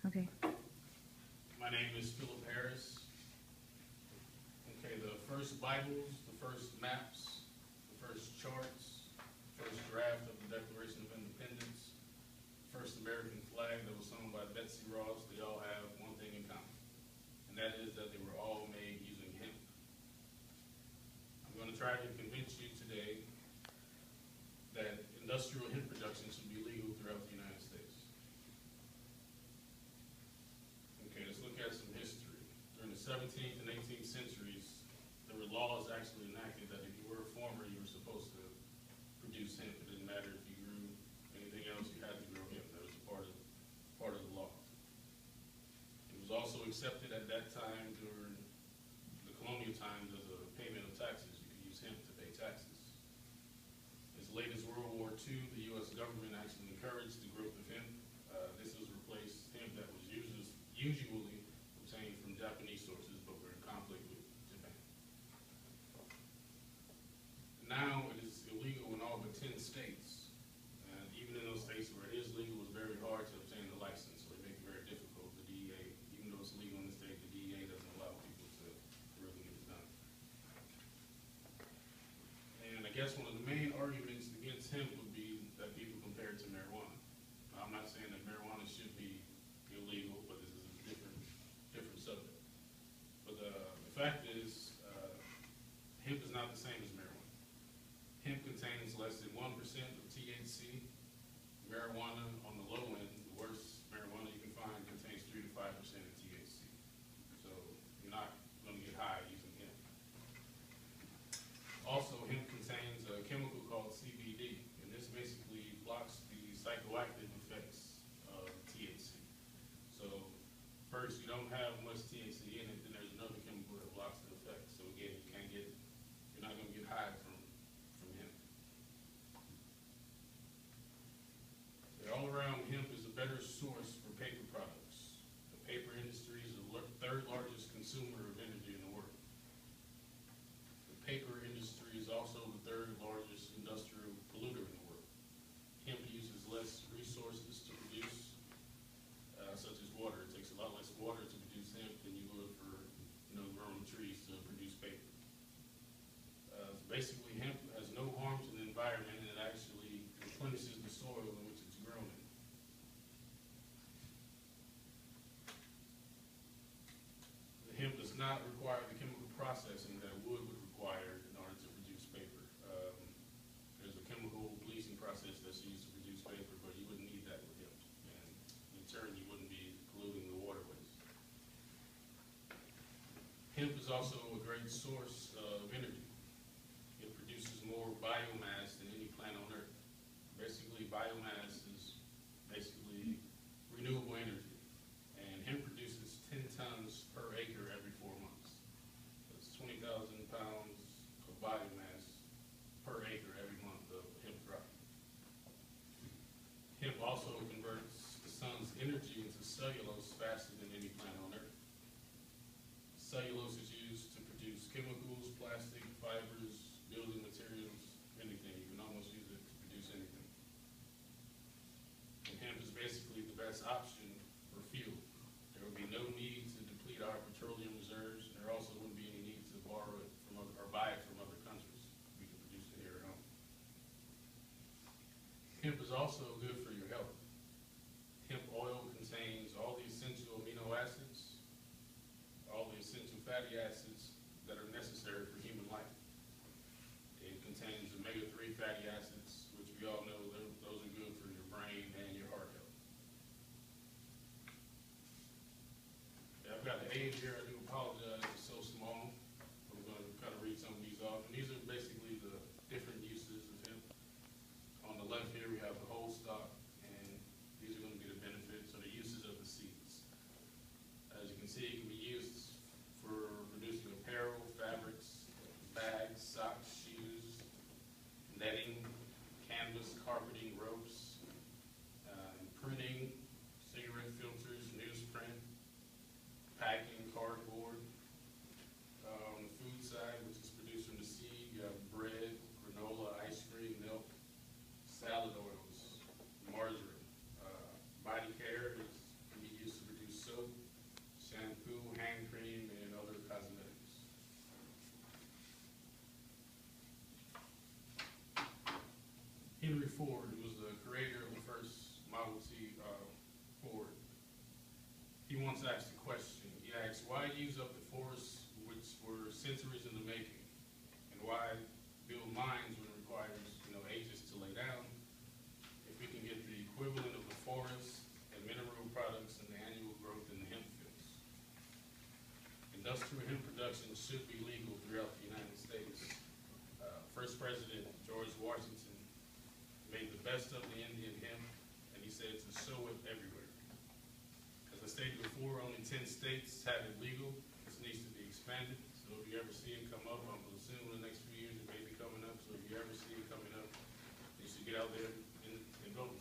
Okay. My name is Philip Harris. Okay, the first Bibles, the first maps, the first charts, first draft of the Declaration of Independence, first American flag that was sewn by Betsy Ross, they all have one thing in common, and that is that they were all made using hemp. I'm going to try to convince you today that industrial hemp production should be legal throughout the United States. Okay, let's look at some history. During the 17th and 18th centuries, there were laws actually enacted that if you were a farmer, you were supposed to produce hemp. It didn't matter if you grew anything else, you had to grow hemp. That was part of the law. It was also accepted at that time during the colonial times as a payment of taxes. You could use hemp to pay taxes. As late as World War II, the U.S. government actually encouraged the growth of hemp. This has replaced hemp that was usually obtained from Japanese sources, but were in conflict with Japan. Now it is illegal in all but 10 states, and even in those states where it is legal, it's very hard to obtain the license, so they make it very difficult. The DEA, even though it's legal in the state, the DEA doesn't allow people to really get it done. And I guess one of the main arguments against hemp would be that people compare it to marijuana. Now, I'm not saying that marijuana should be illegal, but this is a different subject. But the fact is, hemp is not the same as marijuana. Hemp contains less than 1% of THC. Marijuana, on the low end, the worst marijuana you can find, contains 3 to 5% of THC. So you're not going to get high using hemp. Also, hemp contains a chemical called CBD, and this basically blocks the psychoactive effects of THC. So first, you don't have much THC in it, then there's another chemical that blocks the effect. So again, you're not going to get high from hemp. All around, hemp is a better source for paper products. The paper industry is the third largest consumer of energy in the world. The paper industry is also the third largest industrial polluter in the world. Hemp uses less resources to produce, such as water. It takes a lot less water to produce hemp than you would for growing trees to produce paper. Basically, hemp has no harm to the environment, and it actually replenishes the soil in which it's grown in. The hemp does not require the chemical processing that wood would require in order to produce paper. There's a chemical bleaching process that's used to produce paper, but you wouldn't need that with hemp. And in turn, you wouldn't be polluting the waterways. Hemp is also a great source of energy. It produces more biomass than any plant on Earth. Basically, biomass is basically renewable energy. And hemp produces 10 tons per acre every 4 months. That's 20,000 pounds of biomass per acre every month of hemp crop. Hemp also converts the sun's energy into cellulose faster than any plant on Earth. Cellulose is used to produce chemicals, plastic, fibers, building materials, anything. You can almost use it to produce anything. And hemp is basically the best option for fuel. There will be no need to deplete our petroleum reserves. There also wouldn't be any need to borrow it from or buy it from other countries. We can produce it here at home. Hemp is also good for your health. Hemp oil contains all the essential amino acids, all the essential fatty acids that are necessary for human life. It contains omega-3 fatty acids, which we all know those are good for your brain and your heart health. Yeah, I've got an aid here. I do apologize. It's so small. I'm going to kind of read some of these off. And these are basically the different uses of hemp. On the left here, we have the whole stalk, and these are going to be the benefits or the uses of the seeds. As you can see, it can be used for producing apparel, fabrics, bags, socks, shoes, netting, canvas, carpeting, ropes, printing, cigarette filters, newsprint, packing, cardboard, Ford, who was the creator of the first Model T Ford, he once asked a question. He asked, why use up the forests which were centuries in the making? And why build mines when it requires, ages to lay down, if we can get the equivalent of the forest and mineral products and the annual growth in the hemp fields? Industrial hemp production should be legal throughout the United States. First President George Washington made the best of the Indian hemp, and he said to sow it everywhere. As I stated before, only 10 states have it legal. This needs to be expanded. So if you ever see it come up, I'm assuming in the next few years it may be coming up. So if you ever see it coming up, you should get out there and vote.